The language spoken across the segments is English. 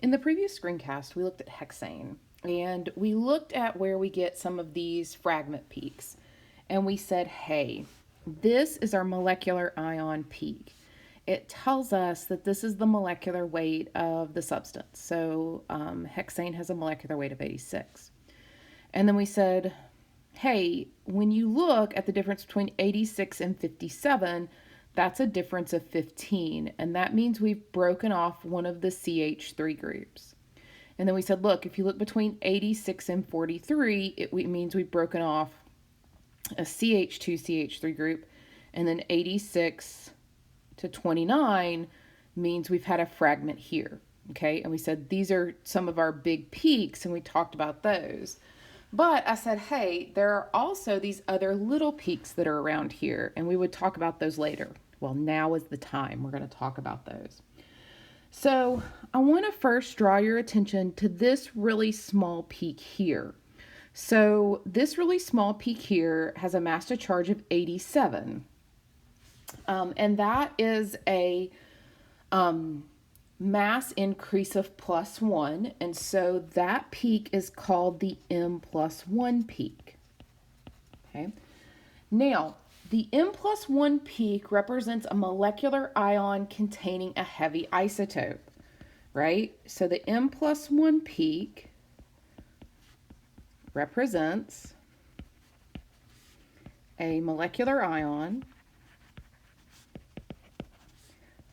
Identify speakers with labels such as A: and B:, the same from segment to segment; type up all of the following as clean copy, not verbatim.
A: In the previous screencast, we looked at hexane and we looked at where we get some of these fragment peaks. And we said, hey, this is our molecular ion peak. It tells us that this is the molecular weight of the substance. So hexane has a molecular weight of 86. And then we said, hey, when you look at the difference between 86 and 57, that's a difference of 15. And that means we've broken off one of the CH3 groups. And then we said, look, if you look between 86 and 43, it means we've broken off a CH2 CH3 group. And then 86 to 29 means we've had a fragment here. Okay, and we said these are some of our big peaks, and we talked about those. But I said, hey, there are also these other little peaks that are around here, and we would talk about those later. Well, now is the time. We're going to talk about those. So I want to first draw your attention to this really small peak here. So this really small peak here has a mass to charge of 87. And that is a mass increase of +1, and so that peak is called the M+1 peak. Okay. Now, the M+1 peak represents a molecular ion containing a heavy isotope, right? So the M+1 peak represents a molecular ion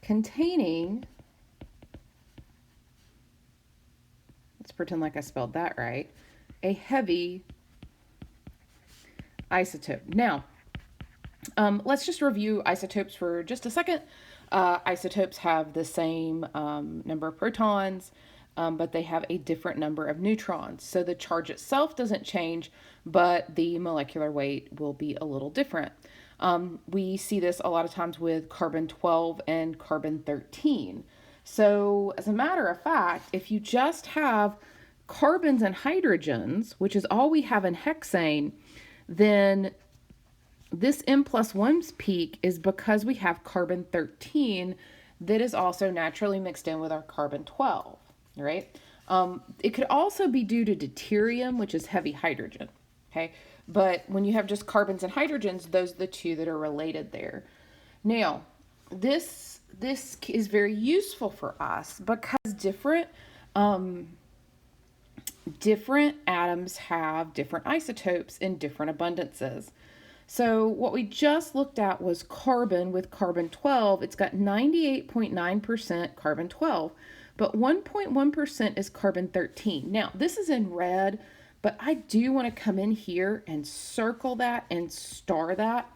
A: containing, let's pretend like I spelled that right, a heavy isotope. Now, let's just review isotopes for just a second. Isotopes have the same number of protons, but they have a different number of neutrons. So the charge itself doesn't change, but the molecular weight will be a little different. We see this a lot of times with carbon-12 and carbon-13. So as a matter of fact, if you just have carbons and hydrogens, which is all we have in hexane, then this M+1's peak is because we have carbon-13 that is also naturally mixed in with our carbon-12, right? It could also be due to deuterium, which is heavy hydrogen, okay? But when you have just carbons and hydrogens, those are the two that are related there. Now, this is very useful for us because different atoms have different isotopes in different abundances. So what we just looked at was carbon with carbon-12. It's got 98.9% carbon-12, but 1.1% is carbon-13. Now, this is in red, but I do want to come in here and circle that and star that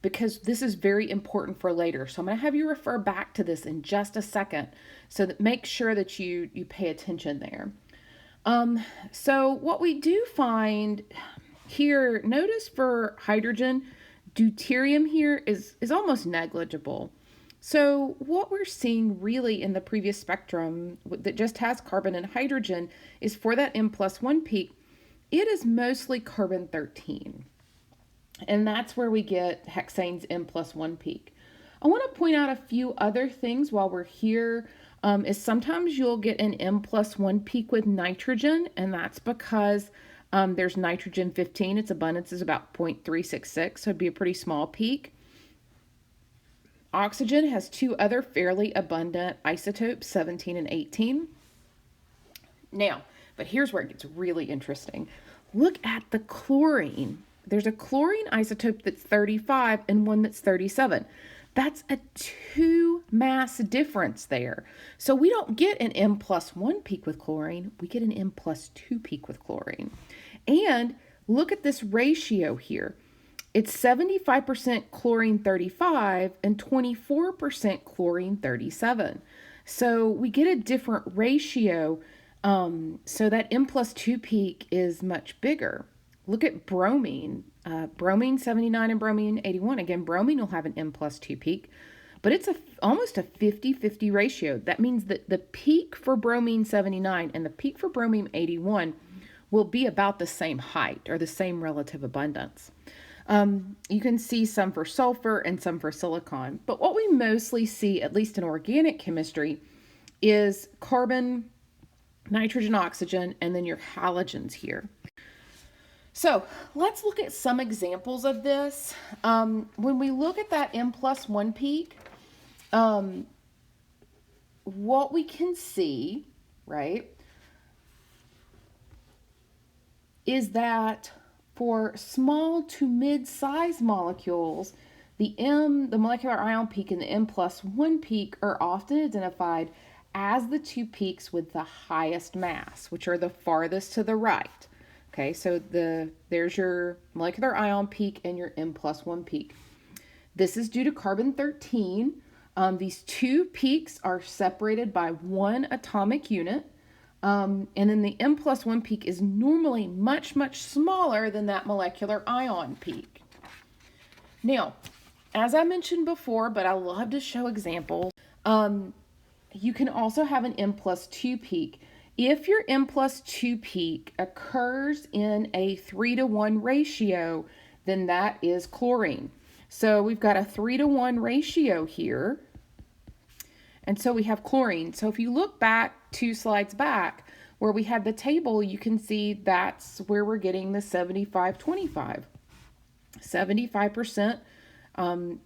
A: because this is very important for later. So I'm going to have you refer back to this in just a second so that make sure that you pay attention there. So what we do find here, notice for hydrogen, deuterium here is almost negligible. So what we're seeing really in the previous spectrum that just has carbon and hydrogen is for that M+1 peak, it is mostly carbon-13. And that's where we get hexane's M+1 peak. I want to point out a few other things while we're here. Is sometimes you'll get an M+1 peak with nitrogen, and that's because there's nitrogen 15. Its abundance is about 0.366, so it'd be a pretty small peak. Oxygen has two other fairly abundant isotopes, 17 and 18. Now, but here's where it gets really interesting. Look at the chlorine. There's a chlorine isotope that's 35 and one that's 37. That's a 2 mass difference there. So we don't get an M+1 peak with chlorine, we get an M+2 peak with chlorine. And look at this ratio here. It's 75% chlorine 35 and 24% chlorine 37. So we get a different ratio, so that M+2 peak is much bigger. Look at bromine. Bromine 79 and bromine 81. Again, bromine will have an M+2 peak, but it's almost a 50-50 ratio. That means that the peak for bromine 79 and the peak for bromine 81 will be about the same height or the same relative abundance. You can see some for sulfur and some for silicon, but what we mostly see, at least in organic chemistry, is carbon nitrogen, oxygen, and then your halogens here. So let's look at some examples of this. When we look at that M+1 peak, what we can see, right, is that for small to mid-size molecules, the molecular ion peak and the M+1 peak are often identified as the two peaks with the highest mass, which are the farthest to the right. Okay, so there's your molecular ion peak and your M+1 peak. This is due to carbon-13. These two peaks are separated by one atomic unit. And then the M+1 peak is normally much, much smaller than that molecular ion peak. Now, as I mentioned before, but I love to show examples, you can also have an M+2 peak. If your M+2 peak occurs in a 3-to-1 ratio, then that is chlorine. So we've got a 3-to-1 ratio here. And so we have chlorine. So if you look back 2 slides back where we had the table, you can see that's where we're getting the 75-25. 75%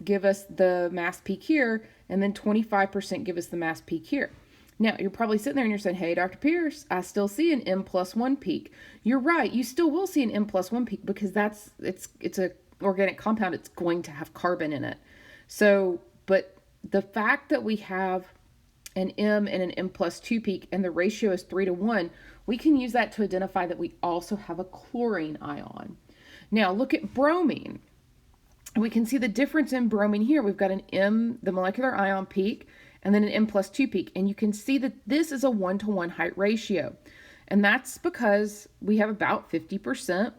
A: give us the mass peak here, and then 25% give us the mass peak here. Now, you're probably sitting there and you're saying, hey, Dr. Pierce, I still see an M+1 peak. You're right. You still will see an M+1 peak because it's a organic compound. It's going to have carbon in it. So, but the fact that we have an M and an M+2 peak and the ratio is 3-to-1, we can use that to identify that we also have a chlorine ion. Now look at bromine. We can see the difference in bromine here. We've got an M, the molecular ion peak, and then an M+2 peak. And you can see that this is a 1-to-1 height ratio. And that's because we have about 50%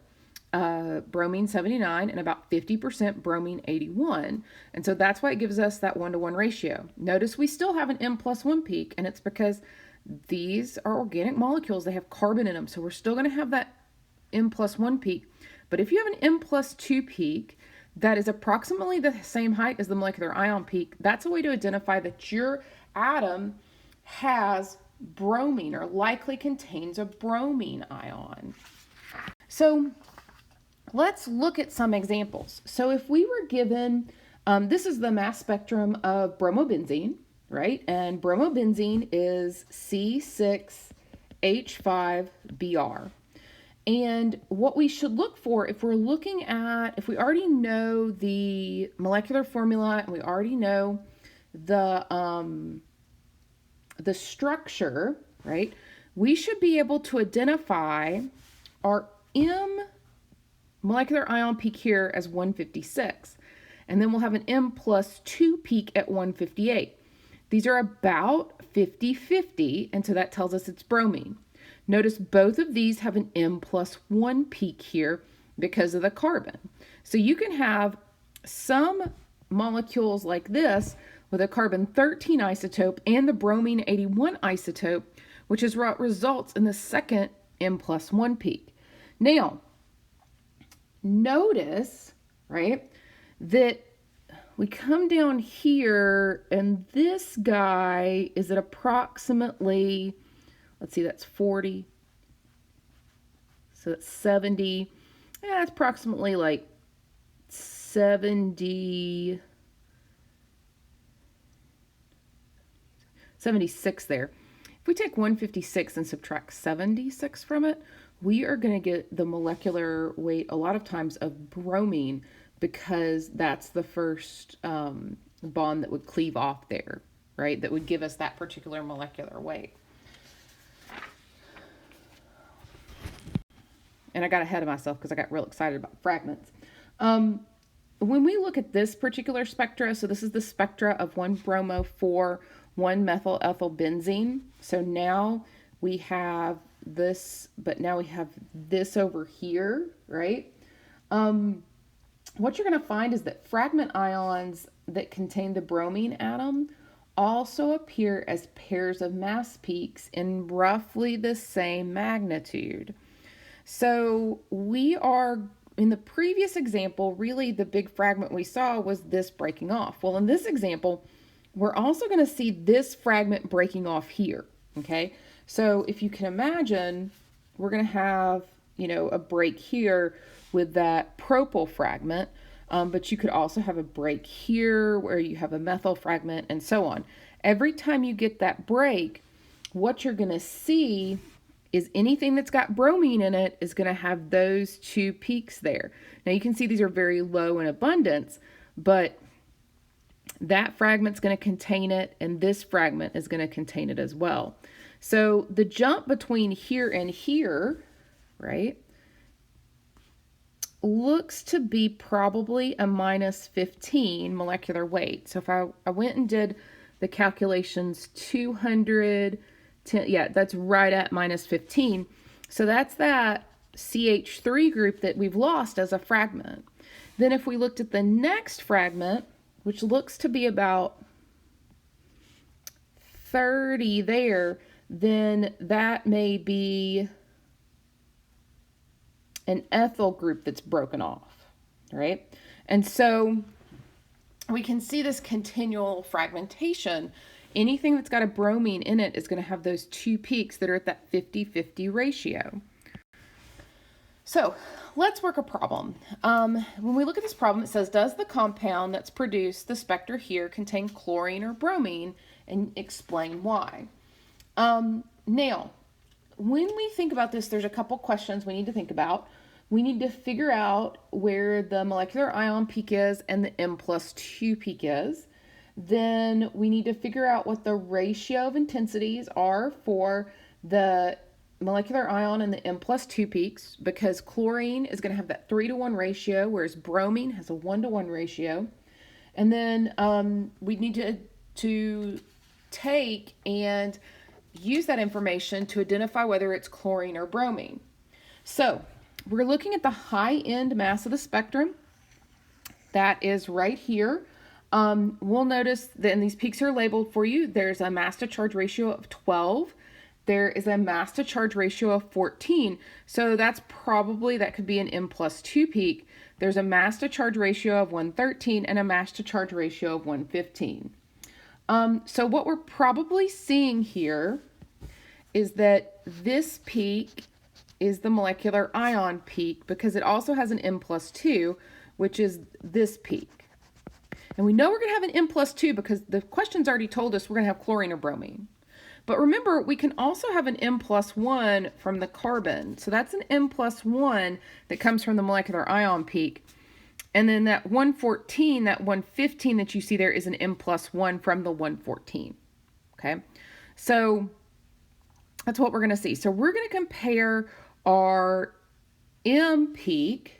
A: bromine 79 and about 50% bromine 81. And so that's why it gives us that 1-to-1 ratio. Notice we still have an M+1 peak, and it's because these are organic molecules. They have carbon in them. So we're still going to have that M+1 peak. But if you have an M+2 peak that is approximately the same height as the molecular ion peak, that's a way to identify that your atom has bromine or likely contains a bromine ion. So let's look at some examples. So if we were given, this is the mass spectrum of bromobenzene, right? And bromobenzene is C6H5Br. And what we should look for, if we're looking at, if we already know the molecular formula and we already know the structure, right? We should be able to identify our M molecular ion peak here as 156. And then we'll have an M+2 peak at 158. These are about 50-50, and so that tells us it's bromine. Notice both of these have an M+1 peak here because of the carbon. So you can have some molecules like this with a carbon-13 isotope and the bromine 81 isotope, which is what results in the second M+1 peak. Now, notice, right, that we come down here and this guy is at approximately, let's see, that's 40. So that's 70. Yeah, that's approximately like 76 there. If we take 156 and subtract 76 from it, we are going to get the molecular weight a lot of times of bromine because that's the first bond that would cleave off there, right? That would give us that particular molecular weight. And I got ahead of myself because I got real excited about fragments. When we look at this particular spectra, so this is the spectra of 1-bromo-4, 1-methyl-ethylbenzene. So now we have this, but now we have this over here, right? What you're going to find is that fragment ions that contain the bromine atom also appear as pairs of mass peaks in roughly the same magnitude. So we are, in the previous example, really the big fragment we saw was this breaking off. Well, in this example, we're also going to see this fragment breaking off here. Okay, so if you can imagine, we're going to have, a break here with that propyl fragment, but you could also have a break here where you have a methyl fragment and so on. Every time you get that break, what you're going to see is anything that's got bromine in it is going to have those two peaks there. Now you can see these are very low in abundance, but that fragment's going to contain it, and this fragment is going to contain it as well. So the jump between here and here, right, looks to be probably a minus 15 molecular weight. So if I went and did the calculations, 210, yeah, that's right at minus 15. So that's that CH3 group that we've lost as a fragment. Then if we looked at the next fragment, which looks to be about 30 there, then that may be an ethyl group that's broken off, right? And so we can see this continual fragmentation. Anything that's got a bromine in it is going to have those two peaks that are at that 50-50 ratio. So let's work a problem. When we look at this problem, it says, does the compound that's produced the spectra here contain chlorine or bromine, and explain why. Now, when we think about this, there's a couple questions we need to think about. We need to figure out where the molecular ion peak is and the M+2 peak is. Then we need to figure out what the ratio of intensities are for the molecular ion and the M+2 peaks, because chlorine is going to have that 3-to-1 ratio, whereas bromine has a 1-to-1 ratio. And then we need to take and use that information to identify whether it's chlorine or bromine. So we're looking at the high end mass of the spectrum. That is right here. We'll notice that, and these peaks are labeled for you. There's a mass to charge ratio of 12. There is a mass to charge ratio of 14. So that's probably, that could be an M+2 peak. There's a mass to charge ratio of 113 and a mass to charge ratio of 115. So what we're probably seeing here is that this peak is the molecular ion peak, because it also has an M+2, which is this peak. And we know we're going to have an M+2 because the question's already told us we're going to have chlorine or bromine. But remember, we can also have an M+1 from the carbon. So that's an M+1 that comes from the molecular ion peak. And then that 114, that 115 that you see there is an M+1 from the 114. Okay, so that's what we're going to see. So we're going to compare our M peak,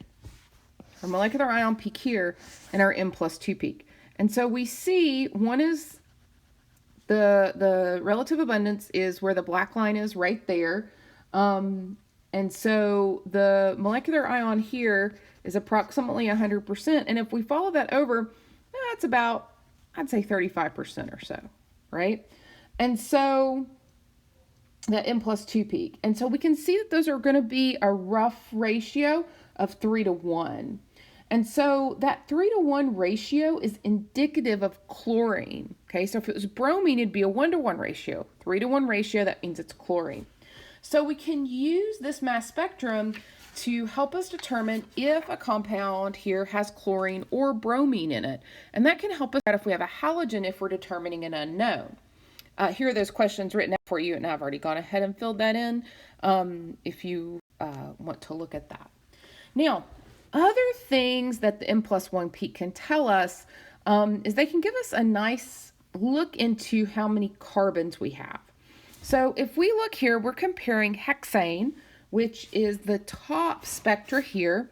A: our molecular ion peak here, and our M+2 peak. And so we see one is the relative abundance is where the black line is right there. And so the molecular ion here is approximately 100%. And if we follow that over, that's about, I'd say 35% or so, right? And so that M+2 peak. And so we can see that those are going to be a rough ratio of 3-to-1. And so that 3-to-1 ratio is indicative of chlorine. Okay, so if it was bromine, it'd be a 1-to-1 ratio. 3-to-1 ratio, that means it's chlorine. So we can use this mass spectrum to help us determine if a compound here has chlorine or bromine in it. And that can help us out if we have a halogen, if we're determining an unknown. Here are those questions written out for you, and I've already gone ahead and filled that in if you want to look at that. Now, other things that the M+1 peak can tell us is they can give us a nice look into how many carbons we have. So if we look here, we're comparing hexane, which is the top spectra here,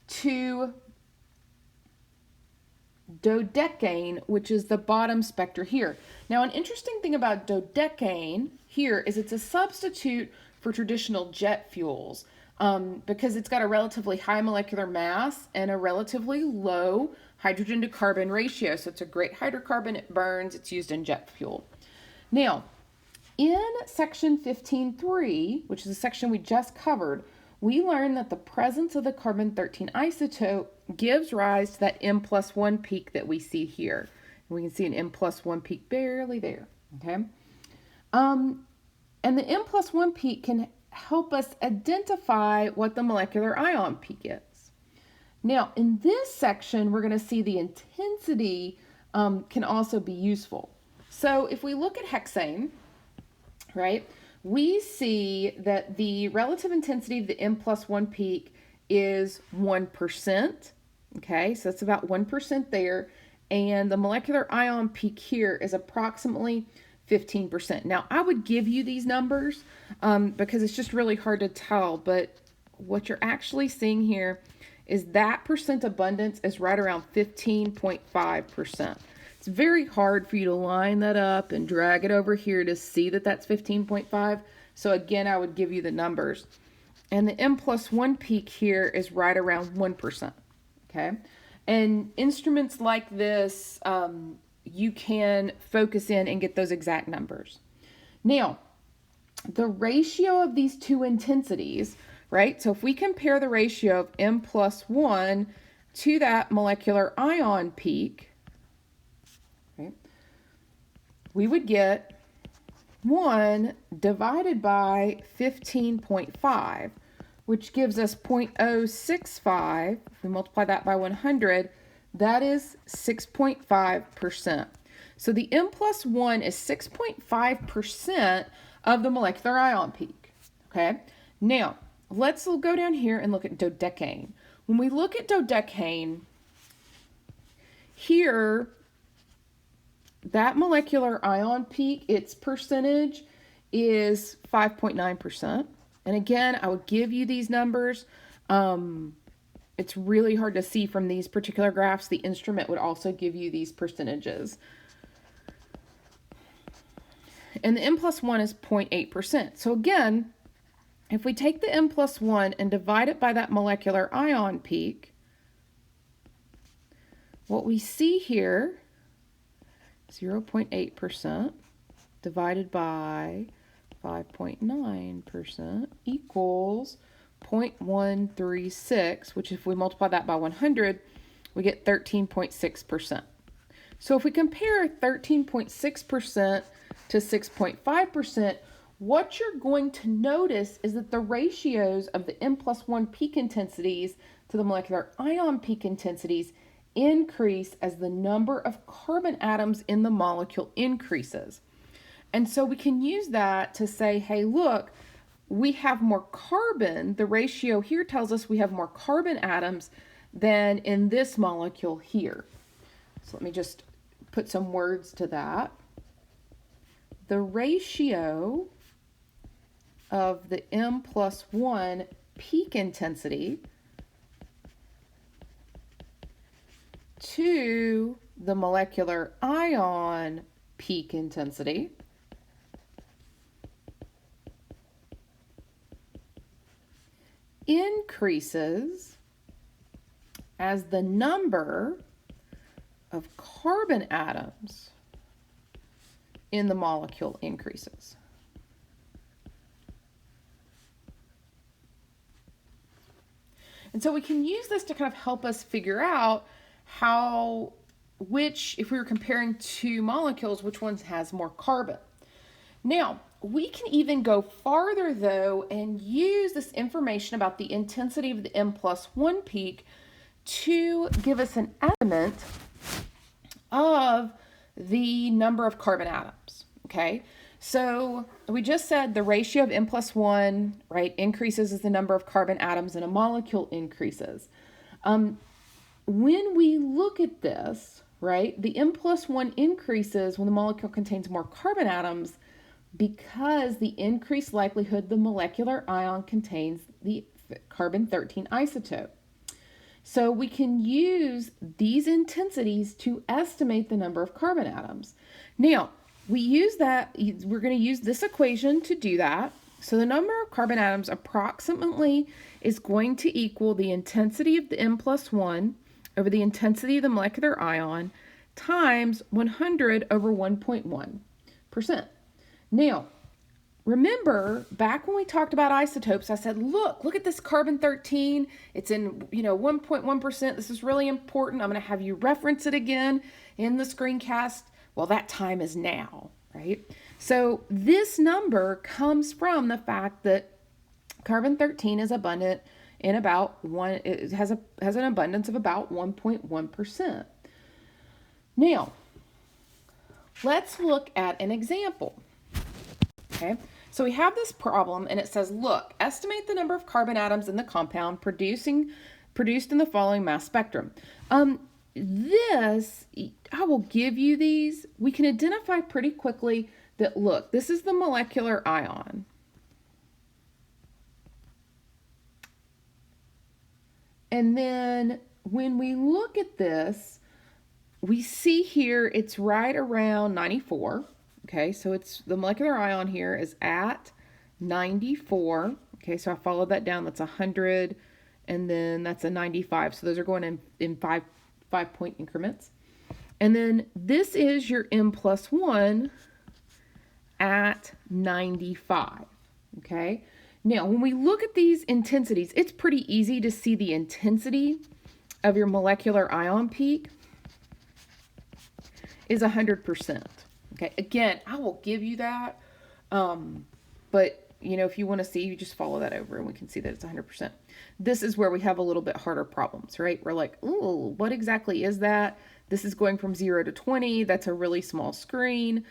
A: to dodecane, which is the bottom spectra here. Now, an interesting thing about dodecane here is it's a substitute for traditional jet fuels because it's got a relatively high molecular mass and a relatively low hydrogen to carbon ratio. So it's a great hydrocarbon, it burns, it's used in jet fuel. Now, in section 15.3, which is a section we just covered, we learned that the presence of the carbon-13 isotope gives rise to that M+1 peak that we see here. And we can see an M+1 peak barely there, okay? And the N+1 peak can help us identify what the molecular ion peak is. Now, in this section, we're going to see the intensity can also be useful. So if we look at hexane, right, we see that the relative intensity of the N+1 peak is 1%. Okay, so that's about 1% there. And the molecular ion peak here is approximately 15%. Now, I would give you these numbers because it's just really hard to tell, but what you're actually seeing here is that percent abundance is right around 15.5%. It's very hard for you to line that up and drag it over here to see that that's 15.5. So again, I would give you the numbers. And the N+1 peak here is right around 1%. Okay. And instruments like this, you can focus in and get those exact numbers. Now, the ratio of these two intensities, right? So if we compare the ratio of N+1 to that molecular ion peak, right, we would get 1 divided by 15.5, which gives us 0.065. If we multiply that by 100, that is 6.5%. So the N+1 is 6.5% of the molecular ion peak. Okay, now let's go down here and look at dodecane. When we look at dodecane, here, that molecular ion peak, its percentage is 5.9%. And again, I would give you these numbers. It's really hard to see from these particular graphs. The instrument would also give you these percentages. And the N+1 is 0.8%. So again, if we take the N+1 and divide it by that molecular ion peak, what we see here, 0.8% divided by 5.9% equals 0.136, which if we multiply that by 100, we get 13.6%. So if we compare 13.6% to 6.5%, what you're going to notice is that the ratios of the N+1 peak intensities to the molecular ion peak intensities increase as the number of carbon atoms in the molecule increases. And so we can use that to say, hey, look, we have more carbon. The ratio here tells us we have more carbon atoms than in this molecule here. So let me just put some words to that. The ratio of the N+1 peak intensity to the molecular ion peak intensity increases as the number of carbon atoms in the molecule increases. And so we can use this to kind of help us figure out if we were comparing two molecules, which one has more carbon. Now, we can even go farther though and use this information about the intensity of the N+1 peak to give us an estimate of the number of carbon atoms. Okay, so we just said the ratio of N+1, right, increases as the number of carbon atoms in a molecule increases. When we look at this, right, the N+1 increases when the molecule contains more carbon atoms because the increased likelihood the molecular ion contains the carbon-13 isotope. So we can use these intensities to estimate the number of carbon atoms. Now, we're going to use this equation to do that. So the number of carbon atoms approximately is going to equal the intensity of the N+1 over the intensity of the molecular ion times 100 over 1.1%. Now, remember back when we talked about isotopes, I said, look at this carbon-13. It's in, 1.1%. This is really important. I'm going to have you reference it again in the screencast. Well, that time is now, right? So this number comes from the fact that carbon-13 is abundant in about it has an abundance of about 1.1%. Now, let's look at an example. Okay, so we have this problem and it says, look, estimate the number of carbon atoms in the compound produced in the following mass spectrum. I will give you these. We can identify pretty quickly that, look, this is the molecular ion. And then when we look at this, we see here it's right around 94. Okay, so it's the molecular ion here is at 94. Okay, so I followed that down. That's 100, and then that's a 95. So those are going in 5-point increments. And then this is your M+1 at 95. Okay, now when we look at these intensities, it's pretty easy to see the intensity of your molecular ion peak is 100%. Okay, again, I will give you that, but if you want to see, you just follow that over and we can see that it's 100%. This is where we have a little bit harder problems, right? We're like, ooh, what exactly is that? This is going from 0 to 20. That's a really small screen.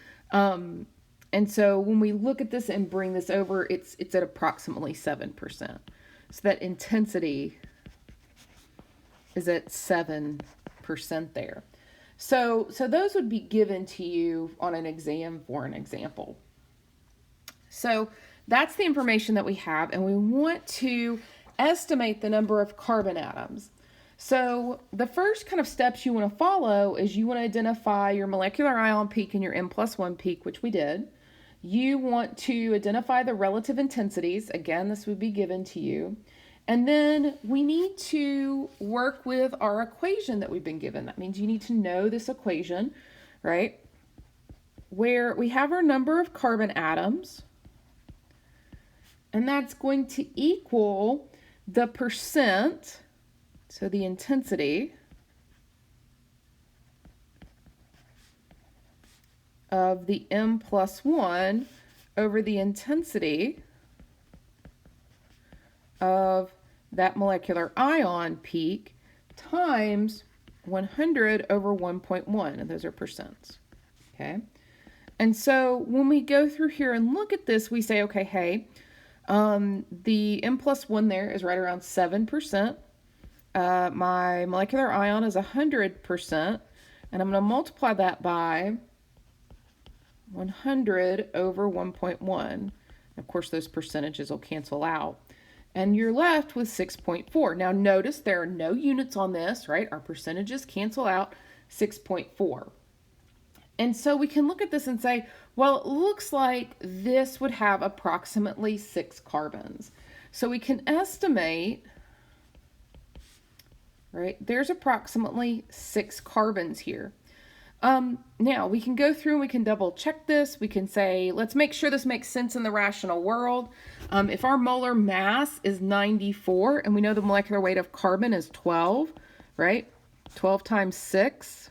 A: And so when we look at this and bring this over, it's at approximately 7%. So that intensity is at 7% there. So those would be given to you on an exam for an example. So that's the information that we have, and we want to estimate the number of carbon atoms. So the first kind of steps you want to follow is you want to identify your molecular ion peak and your M+1 peak, which we did. You want to identify the relative intensities. Again, this would be given to you. And then we need to work with our equation that we've been given. That means you need to know this equation, right? Where we have our number of carbon atoms, and that's going to equal the percent, so the intensity of the M+1 over the intensity of that molecular ion peak times 100 over 1.1, and those are percents, okay? And so when we go through here and look at this, we say, okay, hey, the M+1 there is right around 7%. My molecular ion is 100%, and I'm going to multiply that by 100 over 1.1. Of course, those percentages will cancel out. And you're left with 6.4. Now notice there are no units on this, right? Our percentages cancel out 6.4. And so we can look at this and say, well, it looks like this would have approximately 6 carbons. So we can estimate, right, there's approximately 6 carbons here. Now we can go through and we can double check this. We can say, let's make sure this makes sense in the rational world. If our molar mass is 94 and we know the molecular weight of carbon is 12, right? 12 times 6,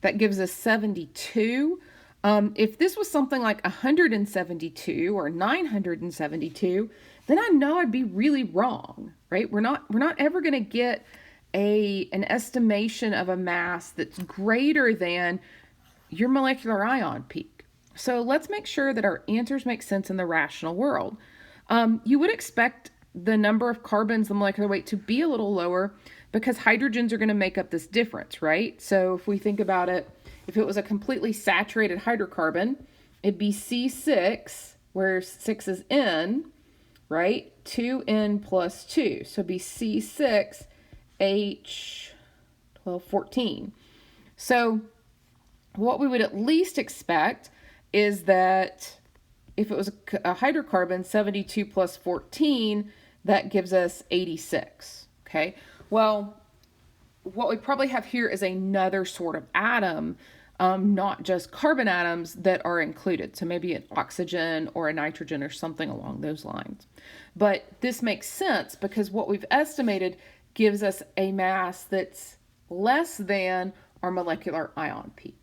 A: that gives us 72. If this was something like 172 or 972, then I know I'd be really wrong, right? We're not ever going to get an estimation of a mass that's greater than your molecular ion peak. So let's make sure that our answers make sense in the rational world. You would expect the number of carbons, the molecular weight, to be a little lower because hydrogens are going to make up this difference, right? So if we think about it, if it was a completely saturated hydrocarbon, it'd be C6, where 6 is N, right? 2N plus 2. So it'd be C6 H1214. So what we would at least expect is that if it was a hydrocarbon, 72 plus 14, that gives us 86. Okay, well, what we probably have here is another sort of atom, not just carbon atoms that are included. So maybe an oxygen or a nitrogen or something along those lines. But this makes sense because what we've estimated gives us a mass that's less than our molecular ion peak.